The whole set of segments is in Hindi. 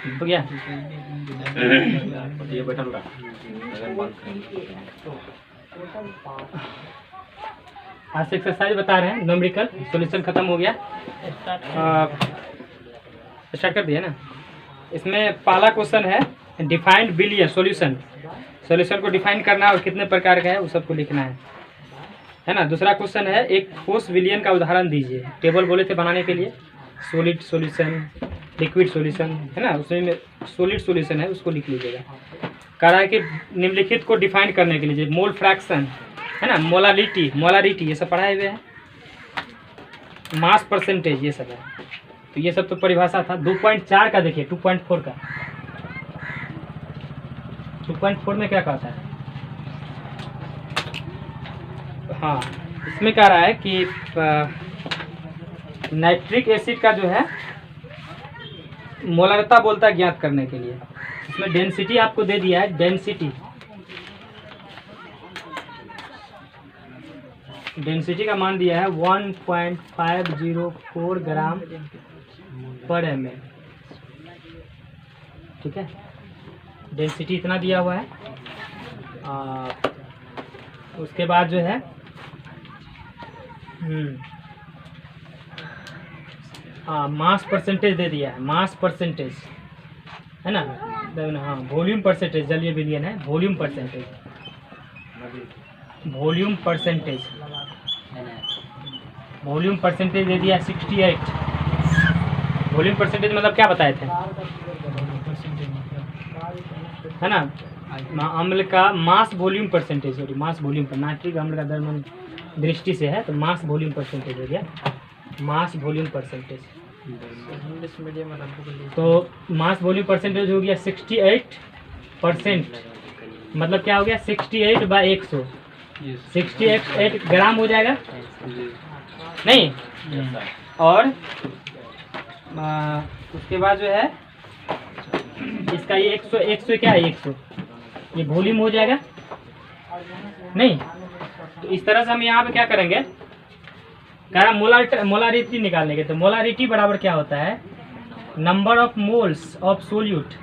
हो गया। ये बैठल रहा। आज से एक्सरसाइज बता रहे हैं, न्यूमेरिकल सॉल्यूशन खत्म हो गया। स्टार्ट कर दिया ना। इसमें पहला क्वेश्चन है डिफाइंड बिलियन सॉल्यूशन। सॉल्यूशन को डिफाइन करना और कितने प्रकार का है वो सबको लिखना है ना। दूसरा क्वेश्चन है एक ठोस विलयन का उदाहरण दीजिए। टेबल बोले थे बनाने के लिए, सॉलिड सॉल्यूशन, लिक्विड सॉल्यूशन है ना, उसमें सॉलिड सॉल्यूशन है उसको लिख लीजिएगा। कह रहा है कि निम्नलिखित को डिफाइन करने के लिए मोल फ्रैक्शन है ना, मोलारिटी ये सब पढ़ाए हुए हैं, मास परसेंटेज ये सब है। तो ये सब तो परिभाषा था। 2.4 का देखिए, 2.4 का, 2.4 में क्या कहता है। हाँ, इसमें कह रहा है कि नाइट्रिक एसिड का जो है मोलारिता बोलता है ज्ञात करने के लिए। इसमें डेंसिटी आपको दे दिया है, डेंसिटी का मान दिया है 1.504 ग्राम पर ml। ठीक है, डेंसिटी इतना दिया हुआ है। उसके बाद जो है मास परसेंटेज दे दिया है, मास परसेंटेज है ना। हाँ, वॉल्यूम परसेंटेज, जलीय विलयन है, वॉल्यूम परसेंटेज दे दिया 68। वॉल्यूम परसेंटेज मतलब क्या बताए थे है ना, अम्ल का mass volume percentage, sorry mass volume पर, नाइट्रिक अम्ल का दरमन दृष्टि से है तो मास वॉल्यूम परसेंटेज हो गया, मास वॉल्यूम परसेंटेज। तो मास वॉल्यूम परसेंटेज हो गया 68%, मतलब क्या हो गया 68/100, 68 ग्राम हो जाएगा नहीं। और उसके बाद जो है इसका ये 100 क्या है, 100 ये वॉल्यूम हो जाएगा नहीं। तो इस तरह से हम यहाँ पे क्या करेंगे, कह रहा मोलारिटी निकालने के। तो मोलारिटी बराबर क्या होता है, number of moles of solute,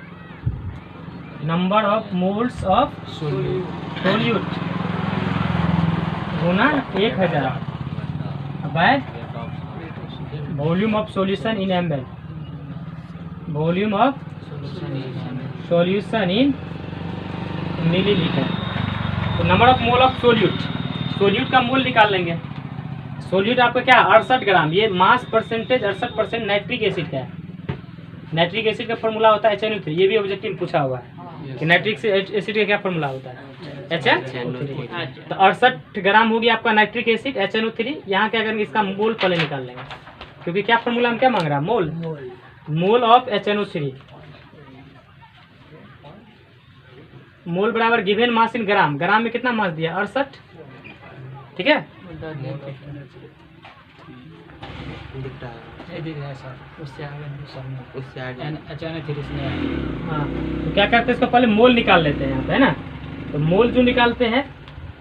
number of moles of solute गुना 1000 by volume of solution in ml, volume of solution in millilitre. तो number of mole of solute का मोल निकाल लेंगे। सोल्यूट आपका क्या 68 ग्राम, ये मास परसेंटेज 68% नाइट्रिक एसिड का है। नाइट्रिक एसिड का फॉर्मूला होता है HNO3। ये भी ऑब्जेक्टिव में पूछा हुआ है कि नाइट्रिक एसिड का क्या फॉर्मूला होता है, HNO3। तो 68 ग्राम होगी आपका नाइट्रिक एसिड HNO3। यहाँ क्या करेंगे, इसका मोल पहले निकाल लेंगे, क्योंकि क्या फॉर्मूला हम क्या मांग रहा है, मोल ऑफ HNO3। मोल बराबर गिवन मास इन ग्राम, ग्राम में कितना मास दिया 68। ठीक है, हाँ। तो क्या करते हैं, इसको पहले मोल निकाल लेते हैं यहाँ पे है ना। तो मोल जो निकालते हैं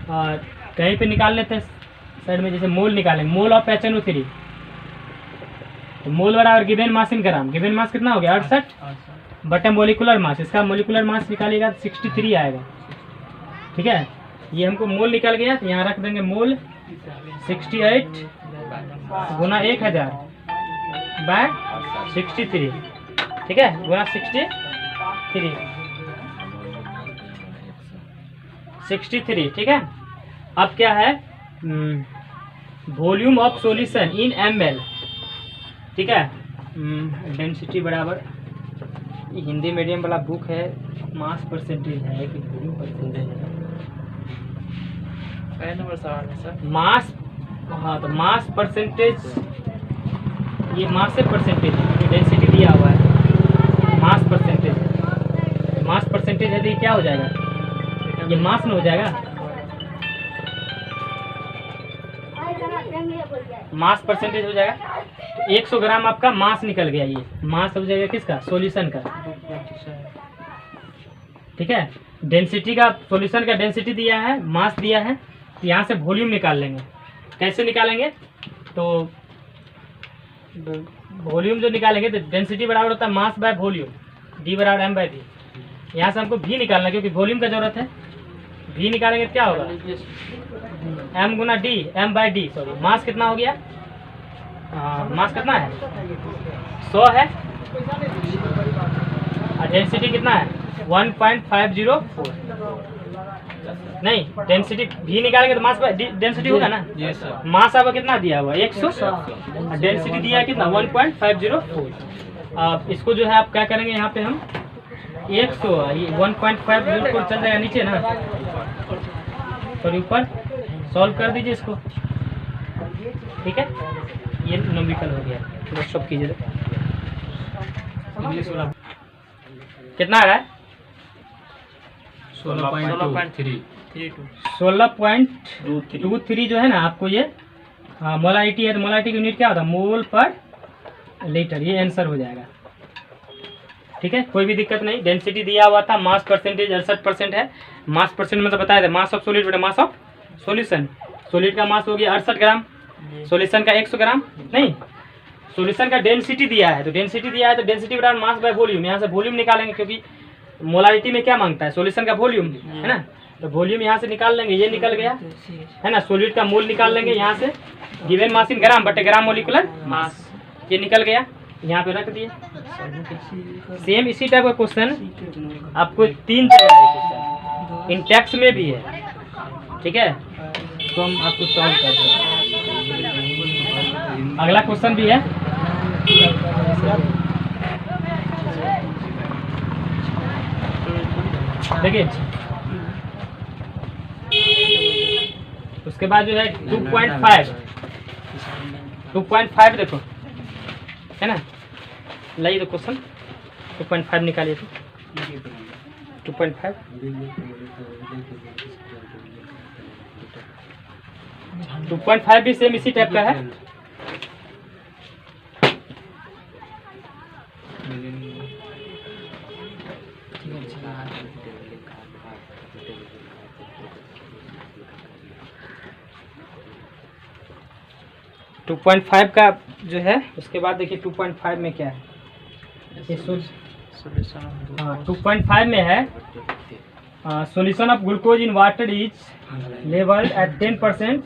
कहीं पे निकाल लेते हैं साइड में, जैसे मोल निकालेंगे, मोल ऑफ HNO3। तो मोल बराबर गिवन मास इन ग्राम, गिवन मास कितना हो गया 68 बटे मोलिकुलर मास। इसका मोलिकुलर मास निकालेगा 63 आएगा। ठीक है, ये हमको मोल निकल गया, तो यहाँ रख देंगे मोल 68 गुना 1000 बाय 63। ठीक है, गुना 63। ठीक है, अब क्या है, volume of solution in ml। ठीक है, डेंसिटी बराबर, हिंदी मीडियम वाला बुक है, मास परसेंटेज है कि वॉल्यूम परसेंटेज है, नंबर सवाल है सर, मास। हाँ, तो मास परसेंटेज, ये मास से परसेंटेज है, डेंसिटी दिया हुआ है, मास परसेंटेज है तो ये क्या हो जाएगा, ये मास में हो जाएगा, मास परसेंटेज हो जाएगा। तो 100 ग्राम आपका मास निकल गया, ये मास हो जाएगा किसका, सॉल्यूशन का। ठीक है, डेंसिटी का, सॉल्यूशन का डेंसिटी दिया है, मास दिया है, तो यहाँ से वॉल्यूम निकाल लेंगे। कैसे निकालेंगे, तो वॉल्यूम जो निकालेंगे तो डेंसिटी बराबर होता है मास बाय वॉल्यूम। डी बराबर एम बाई डी। यहाँ से हमको भी निकालना है क्योंकि वॉल्यूम का जरूरत है। भी निकालेंगे तो क्या होगा, एम गुना D, M by D sorry. Mass कितना हो गया, मास कितना है 100 है, और डेंसिटी कितना है 1.504। नहीं, डेंसिटी भी निकालेंगे तो मास डेंसिटी होगा ना। मास आपको कितना दिया हुआ 100, और डेंसिटी दिया है कितना 1.504। अब इसको जो है आप क्या करेंगे, यहाँ पे हम 100 ये 1.504 चल जाएगा नीचे ना, और ऊपर सॉल्व कर दीजिए इसको। ठीक है, ये न्यूमेरिकल हो गया। तो सब कीजिए, कितना आ रहा है 16.23 जो है ना आपको ये मोलारिटी है। तो मोलारिटी की यूनिट क्या होता है, मोल पर लीटर। ये आंसर हो जाएगा। ठीक है, कोई भी दिक्कत नहीं। डेंसिटी दिया हुआ था, मास परसेंटेज 68% है। मास परसेंट मतलब बताया था, मास ऑफ सॉलिड बटा मास ऑफ सॉल्यूशन। सॉलिड का मास हो गया 68 ग्राम, सॉल्यूशन का 100 ग्राम। नहीं, सॉल्यूशन का डेंसिटी दिया है, तो डेंसिटी दिया है तो डेंसिटी बराबर मास बाय वॉल्यूम। यहाँ से वॉल्यूम निकालेंगे क्योंकि मोलारिटी में क्या मांगता है, सॉल्यूशन का वॉल्यूम है ना। तो वॉल्यूम यहाँ से निकाल लेंगे, ये निकल गया है ना। सॉलिड का मोल निकाल लेंगे यहाँ से, गिवन मास इन ग्राम बटे ग्राम मोलिकुलर मास, ये निकल गया। यहाँ पे रख दिए। सेम इसी टाइप का क्वेश्चन आपको 3 जगह है क्वेश्चन, इन टेक्स्ट में भी है। ठीक है, तो हम आपको सॉल्व कर दें। अगला क्वेश्चन भी है, देखिए। उसके बाद जो है 2.5 देखो है ना। लाइए तो क्वेश्चन 2.5 निकालिए तो 2.5 2.5 भी सेम इसी टाइप का है। टू 2.5 का जो है, उसके बाद देखिए 2.5 में क्या है। हाँ, 2.5 में है solution of glucose in water is level at 10%।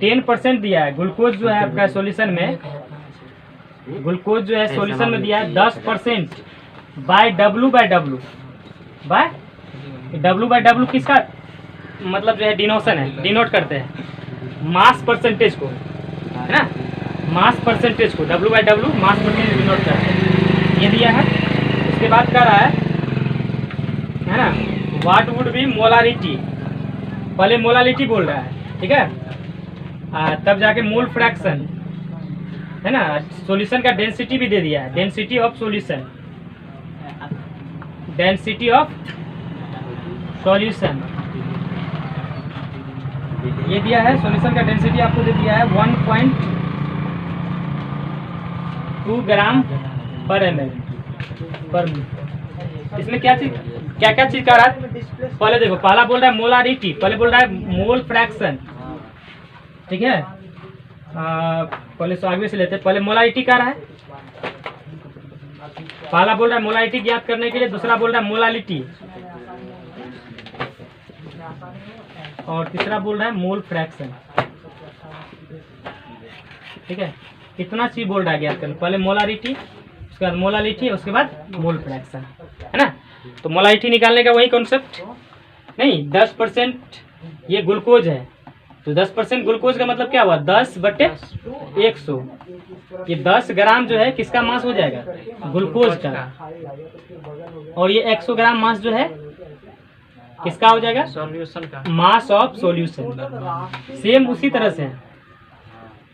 10% दिया है ग्लूकोज जो है आपका सॉल्यूशन में। ग्लूकोज जो है सॉल्यूशन में दिया है 10% बाय W बाय W किसका मतलब जो है डिनोशन है, डिनोट करते हैं मास परसेंटेज को, है ना। मास परसेंटेज को W by W mass percentage denote करते हैं, ये दिया है। उसके बाद क्या रहा है ना, व्हाट वुड बी मोलारिटी। पहले मोलारिटी बोल रहा है, ठीक है, तब जाके मोल फ्रैक्शन है ना। सॉल्यूशन का डेंसिटी भी दे दिया है, density of solution, density of solution ये दिया है। सॉल्यूशन का डेंसिटी आपको दे दिया है 1.2 ग्राम पर ml पर मिनट। इसमें क्या चीज क्या चीज का रहा है, पहले देखो, पहला बोल रहा है मोलारिटी, पहले बोल रहा है मोल फ्रैक्शन। ठीक है, पहले तो आगे से लेते हैं। पहले मोलारिटी का रहा है, पहला बोल रहा है मोलारिटी ज्ञात करने के लिए, दूसरा बोल रहा है मोलालिटी, और तीसरा बोल रहा है मोल फ्रैक्शन। ठीक है, इतना चीज बोल रहा है ज्ञात करने, पहले मोलारिटी, उसके बाद मोलालिटी, उसके बाद मोल फ्रैक्शन, है ना। तो मोलारिटी निकालने का वही कॉन्सेप्ट नहीं। 10% ये ग्लूकोज है, तो 10% ग्लूकोज का मतलब क्या हुआ 10/100। ये 10 ग्राम जो है किसका मास हो जाएगा, ग्लूकोज का, और ये 100 ग्राम मास जो है किसका हो जाएगा, सॉल्यूशन का, मास ऑफ सॉल्यूशन। सेम उसी तरह से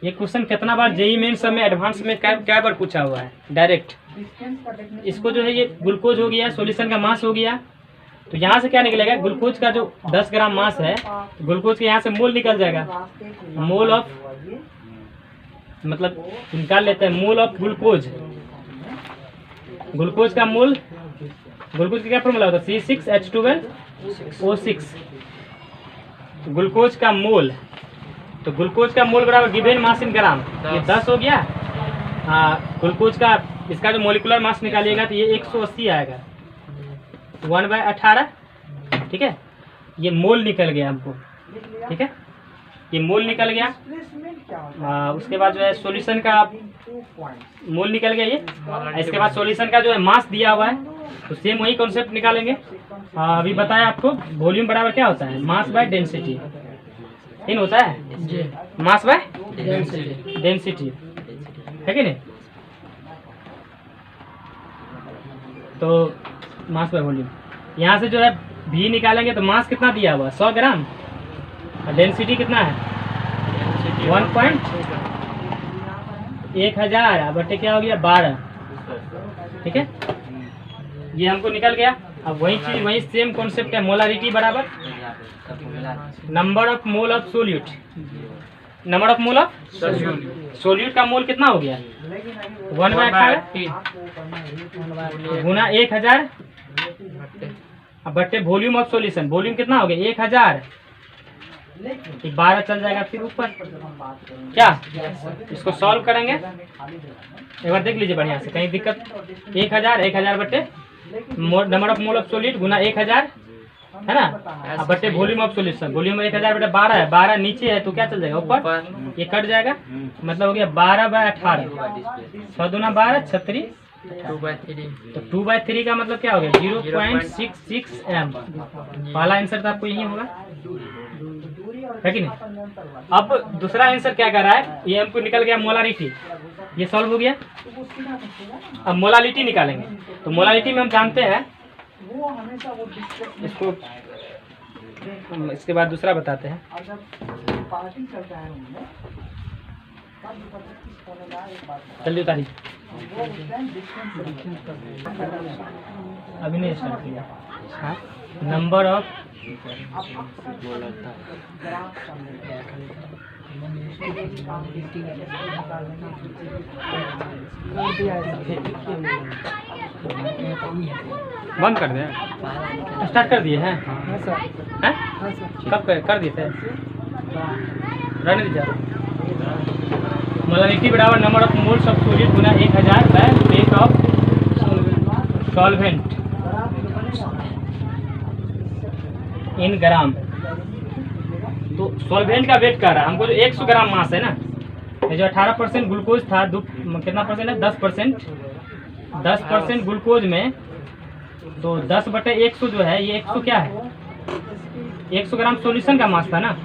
ये क्वेश्चन कितना बार जेईई मेंस में एडवांस में क्या बार पूछा हुआ है डायरेक्ट। इसको जो है ये ग्लूकोज हो गया, सॉल्यूशन का मास हो गया, तो यहाँ से क्या निकलेगा, ग्लूकोज का जो 10 ग्राम मास है, ग्लूकोज के यहाँ से मोल निकल जाएगा, मोल ऑफ मतलब निकाल लेते हैं मोल ऑफ ग्लूकोज। ग्लूकोज का मोल, ग्लूकोज का क्या फॉर्मूला होता है C6H12O6। ग्लूकोज का मोल, तो ग्लूकोज का मोल बराबर गिवन मास इन ग्राम, ये 10 हो गया। ग्लूकोज का इसका जो मोलिकुलर मास निकालिएगा तो ये 180 आएगा 1/18, ठीक है। ये मोल निकल गया हमको, ठीक है, ये मोल निकल गया। उसके बाद जो है सॉल्यूशन का मोल निकल गया ये। इसके बाद सॉल्यूशन का जो है मास दिया हुआ है, तो सेम वही कॉन्सेप्ट निकालेंगे। अभी बताया आपको वॉल्यूम बराबर क्या होता है, मास बाय डेंसिटी। इन होता है जी, मास बाय डेंसिटी, है कि नहीं। तो मास बाय वॉल्यूम, यहाँ से जो है भी निकालेंगे तो मास कितना दिया हुआ 100 ग्राम, और डेंसिटी कितना है 1/1000 बटे क्या हो गया 12, ठीक है। ये हमको निकल गया। अब वही चीज वही सेम कॉन्सेप्ट है, मोलारिटी बराबर number of mole of solute. Number of mole of solute का मोल कितना हो गया 1/18 गुना 1000 बट्टे वॉल्यूम ऑफ सॉल्यूशन। वॉल्यूम कितना हो गया 1000, 12 चल जाएगा फिर ऊपर क्या। इसको सॉल्व करेंगे, एक बार देख लीजिए बढ़िया से, कहीं दिक्कत। 1000 बट्टे number of mole of solute गुना 1000 है ना, अब बट्टे वॉल्यूम ऑफ सॉल्यूशन। वॉल्यूम 1000 बटे 12 है, 12 नीचे है तो क्या चल जाएगा ऊपर, ये कट जाएगा, मतलब हो गया 12/18, 6 दूना 12 36, तो 2/3 का मतलब क्या हो गया 0.66 m। पहला आंसर तो आपको यही होगा, है कि नहीं। अब दूसरा आंसर क्या कर रहा है, ये हमको निकल गया मोलारिटी, ये सॉल्व हो गया। अब मोलालिटी निकालेंगे, तो मोलालिटी में हम जानते हैं इसको, इसके बाद दूसरा बताते हैं। जल्दी उतारी, अभी नहीं स्टार्ट किया। नंबर ऑफ बंद कर दें, स्टार्ट कर दिए हैं, कब कर दिए थे, रहने दीजिए। मोलारिटी बराबर number of moles of solute गुना 1000 by weight of solvent in gram. तो सॉल्वेंट का वेट कर रहा है हमको, जो 100 ग्राम मास है ना, ये जो 18% ग्लूकोज था, कितना परसेंट है 10%, 10% ग्लूकोज में, तो 10/100 जो है ये 100 क्या है 100 ग्राम सॉल्यूशन का मास था ना,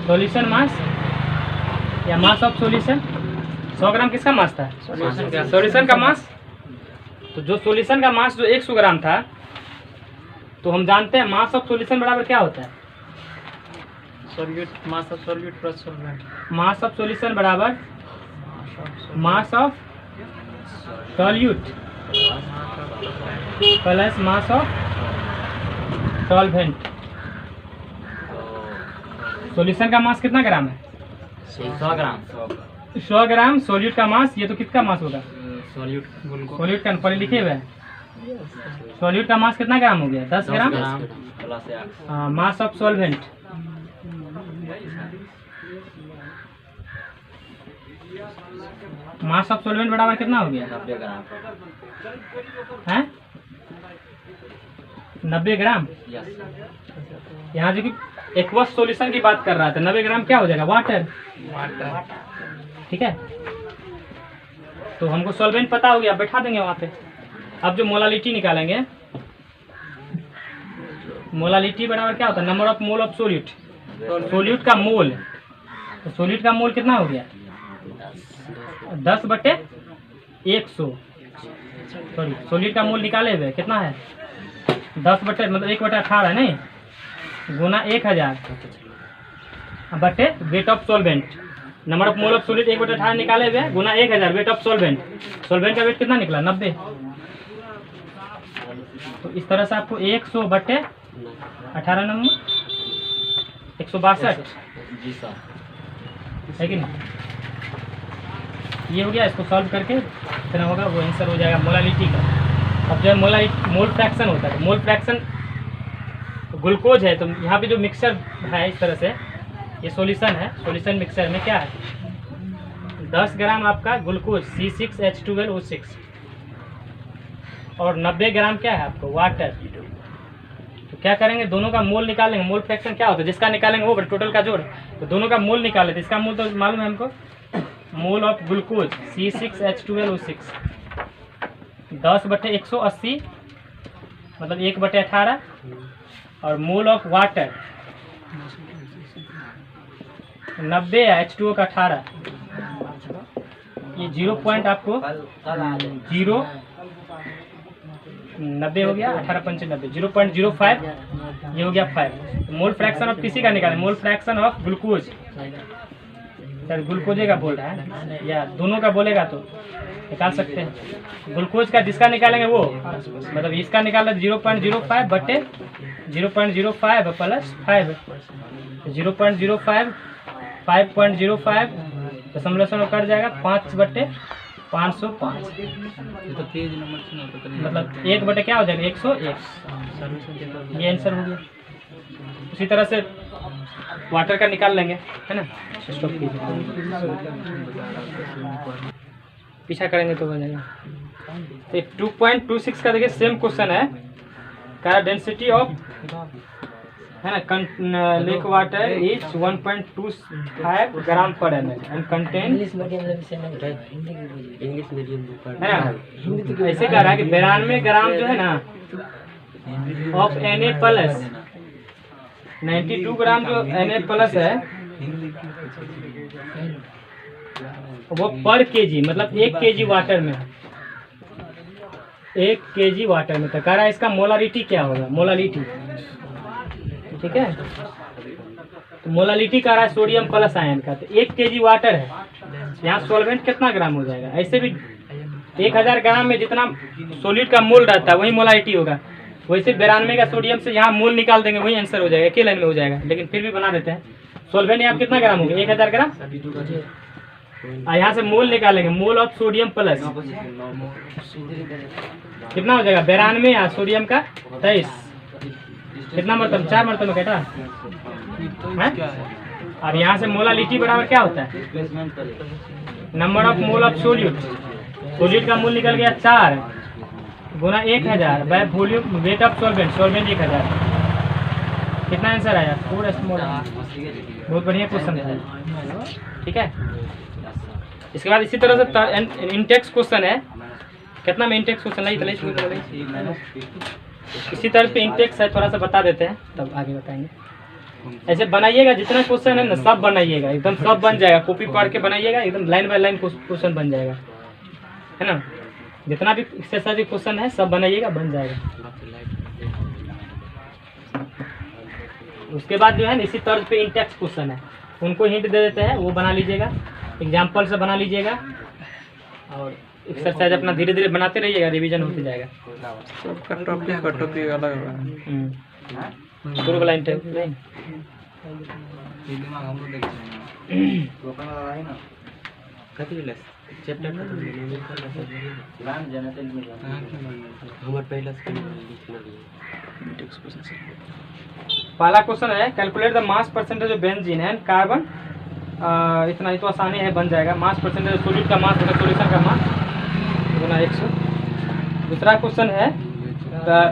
सॉल्यूशन मास या मास ऑफ सॉल्यूशन। 100 ग्राम किसका मास था सॉल्यूशन का मास। तो जो सॉल्यूशन का मास जो 100 ग्राम था, तो हम जानते हैं मास ऑफ सॉल्यूशन बराबर क्या होता है solute, mass of solute plus solvent. Mass of solution बराबर mass of solute plus mass of solvent. Solution का मास कितना ग्राम है 100 ग्राम। 100 ग्राम सॉल्यूट का मास, ये तो किसका मास होगा सॉल्यूट का पढ़े लिखे हुए हैं। सॉल्यूट का मास कितना ग्राम हो गया 10 gram plus mass of solvent. Mass of solvent बराबर कितना हो गया 90 ग्राम है 90 ग्राम। यहाँ जो कि एक्वस सॉल्यूशन की बात कर रहा था, 90 ग्राम क्या हो जाएगा वाटर, ठीक है। तो हमको सॉल्वेंट पता हो गया, बैठा देंगे वहाँ पे। अब जो मोलालिटी निकालेंगे, मोलालिटी बराबर क्या होता है number of mole of solute. Solute का मोल, तो सोल्यूट का मोल कितना हो गया 10/100, सॉरी सोल्यूट का मोल निकाले हुए कितना है 10 बटे मतलब 1/18 नहीं, गुना 1000 बटे wait of solvent. Number of mole of solute 1/18 निकाले हुए गुना 1000 वेट ऑफ सॉल्वेंट। सॉल्वेंट का वेट कितना निकला 90। तो इस तरह से आपको 100/18 नंबर 162 है कि नहीं। ये हो गया, इसको सॉल्व करके कितना होगा वो आंसर हो जाएगा मोलालिटी का। अब जो है मोल फ्रैक्शन होता है, मोल फ्रैक्शन ग्लूकोज है, तो यहाँ पे जो मिक्सचर है इस तरह से, ये सॉल्यूशन है, सॉल्यूशन मिक्सचर में क्या है 10 ग्राम आपका ग्लूकोज C6H12O6 और 90 ग्राम क्या है आपको वाटर। तो क्या करेंगे, दोनों का मोल निकालेंगे। मोल फ्रैक्शन क्या होता है, जिसका निकालेंगे वो टोटल का जोड़। तो दोनों का मोल निकाले, तो इसका मोल तो मालूम है हमको, मोल ऑफ ग्लूकोज C6H12O6 10/180 मतलब 1/18 और मोल ऑफ वाटर 90 है, H2O का 18, ये 0 पॉइंट आपको 90 हो गया, 18 पंचे 90, 0.05 ये हो गया 5। तो मोल फ्रैक्शन ऑफ किसी का निकालें, mole fraction of glucose, sir glucose का बोल रहा है या दोनों का बोलेगा तो निकाल सकते हैं। ग्लूकोज का जिसका निकालेंगे वो, मतलब इसका निकाला 0.05 बटे 0.05 प्लस 5, 0.05 5.05 दशमलव कट जाएगा 5/505, मतलब 1 बटे क्या हो जाएगा 101। ये आंसर हो गया। उसी तरह से वाटर का निकाल लेंगे, है ना। स्टॉप कीजिए, पीछा करेंगे तो हो जाएगा। तो 2.26 का देखिए सेम क्वेश्चन है, का डेंसिटी ऑफ है ना लेक वाटर इज 1.25 ग्राम पर ml एंड कंटेन, है ना। ऐसे कह रहा है कि 92 ग्राम जो है ना ऑफ Na प्लस 92 ग्राम जो Na प्लस है वो पर केजी, मतलब 1 केजी वाटर में, 1 केजी वाटर में। तो कह रहा है इसका मोलारिटी क्या होगा, मोलारिटी, ठीक है। तो मोलालिटी का रहा है सोडियम प्लस आयन का। तो 1 केजी वाटर है, यहाँ सॉल्वेंट कितना ग्राम हो जाएगा। ऐसे भी 1000 ग्राम में जितना सॉलिड का मोल रहता है वही मोलालिटी होगा। वैसे 92 का सोडियम से यहाँ मोल निकाल देंगे, वही आंसर हो जाएगा, एक लाइन में हो जाएगा। लेकिन फिर भी बना देते हैं। सॉल्वेंट यहाँ कितना ग्राम होगा, 1000 ग्राम। यहाँ से मोल निकालेंगे, मोल ऑफ सोडियम प्लस कितना हो जाएगा 92 या सोडियम का 23, कितना मतलब 4 मरतबा बेटा है। अब यहाँ से मोलालिटी बराबर क्या होता है, number of mole of solute. Solute का मोल निकल गया 4 गुना 1000 by volume weight of solvent, solvent 1000। कितना आंसर आया, पूरा स्मॉल। बहुत बढ़िया क्वेश्चन है, ठीक है। इसके बाद इसी तरह से इंटेक्स क्वेश्चन है। कितना में इंटेक्स क्वेश्चन है, इसी तरह पे इंटेक्स है, थोड़ा सा बता देते हैं तब आगे बताएंगे। ऐसे बनाइएगा, जितना क्वेश्चन है ना सब बनाइएगा, एकदम सब बन जाएगा। कॉपी पढ़ के बनाइएगा, एकदम लाइन बाय लाइन क्वेश्चन बन जाएगा, है ना। जितना भी एक्सरसाइज क्वेश्चन है सब बनाइएगा, बन जाएगा। उसके बाद जो है ना इसी तर्ज पे इंटेक्स क्वेश्चन है, उनको हिंट दे देते हैं, वो बना लीजिएगा, एग्जाम्पल से बना लीजिएगा और एक्सरसाइज अपना धीरे धीरे बनाते रहिएगा, रिवीजन होते जाएगा। सबका टॉपिक अलग है। शुरू वाला इंटेक्स पहला क्वेश्चन है, calculate the mass percentage of benzene and carbon. इतना ही तो आसानी है, बन जाएगा। मास परसेंटेज सॉल्यूट का मास होगा सॉल्यूशन का मास गुना 100। दूसरा क्वेश्चन है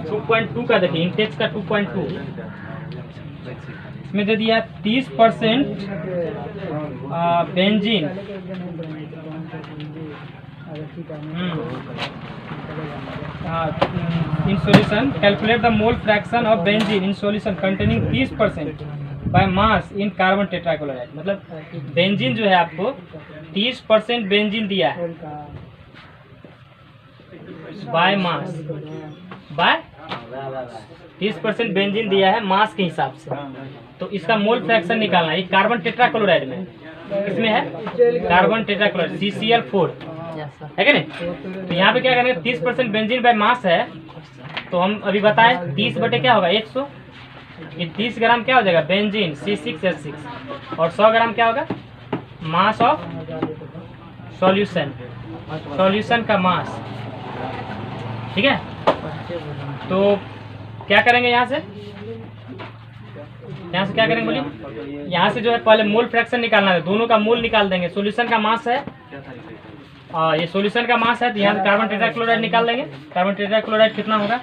2.2 का, देखिए इंटेक्स का 2.2, इसमें दे दिया 30% benzene in solution. Calculate the mole fraction of benzene in solution containing 30% by mass in carbon tetrachloride। मतलब बेंजीन जो है आपको 30% बेंजीन दिया है बाय मास, बाय 30% बेंजीन दिया है मास के हिसाब से। तो इसका मोल फ्रैक्शन निकालना है। कार्बन टेट्राक्लोराइड में किसमें है, कार्बन टेट्राक्लोराइड CCl4 है क्या नहीं। तो यहाँ पे क्या करेंगे, 30% बेंजीन बाय मास है, तो हम अभी बताए 30 बटे क्या होगा 100। ये 30 ग्राम क्या हो जाएगा बेंजीन C6H6 और 100 ग्राम क्या होगा मास ऑफ सॉल्यूशन, सॉल्यूशन का मास, ठीक है। तो क्या करेंगे यहाँ से क्या करेंगे बोलिए, यहाँ से जो है पहले मोल फ्रैक्शन निकालना है, दोनों का मोल निकाल देंगे। सॉल्यूशन का मास है ये सॉल्यूशन का मास है, तो यहाँ कार्बन टेट्राक्लोराइड निकाल लेंगे। कार्बन टेट्राक्लोराइड कितना होगा,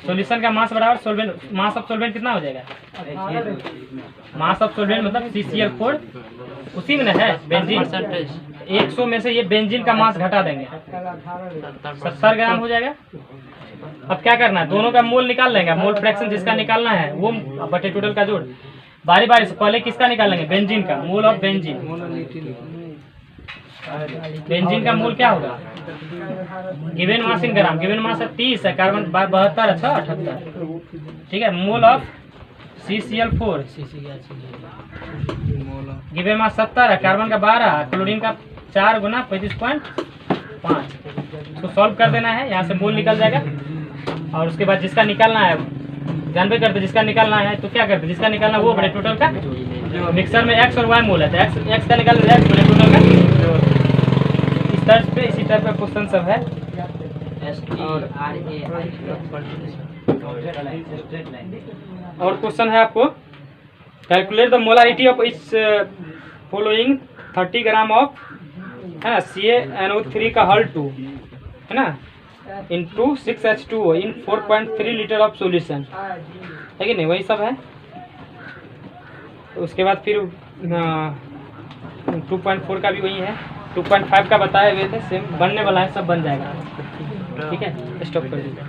सॉल्यूशन का मास बराबर सोल्वेंट, मास ऑफ सोल्वेंट कितना हो जाएगा, मास ऑफ सोल्वेंट मतलब CCl4, उसी में ना है बेंजीन। 100 में से ये बेंजीन का मास घटा देंगे, 70 ग्राम हो जाएगा। अब क्या करना है, दोनों का मोल निकाल लेंगे, मोल फ्रैक्शन जिसका निकालना है वो बटे टोटल का जोड़। बारी बारी से पहले किसका निकालेंगे, बेंजीन का, मोल ऑफ बेंजीन। बेंजीन का मोल क्या होगा, गिवन मास इन ग्राम, गिवन मास 30 है, कार्बन 72 अच्छा 78, ठीक है। Mole of CCl4, given mass 70 है, कार्बन का 12, क्लोरीन का 4 गुना 35.5। इसको सॉल्व कर देना है, यहाँ से मोल निकल जाएगा। और उसके बाद जिसका निकालना है, जानबे करते जिसका निकालना है तो क्या करते, जिसका निकालना है वो बड़े टोटल का, मिक्सर में x और y मोल है तो x का निकालना है x बड़े टोटल का। इस तरह पे इसी टाइप का क्वेश्चन सब है। और क्वेश्चन है आपको, कैलकुलेट द मोलारिटी ऑफ इस फॉलोइंग 30 ग्राम ऑफ है ना CaNO3 का हल 2 है ना into 6H2O in 4.3 litre of solution है कि नहीं, वही सब है। तो उसके बाद फिर 2.4 का भी वही है, 2.5 का बताए हुए थे, सेम बनने वाला है, सब बन जाएगा। ठीक है, स्टॉप कर दीजिए।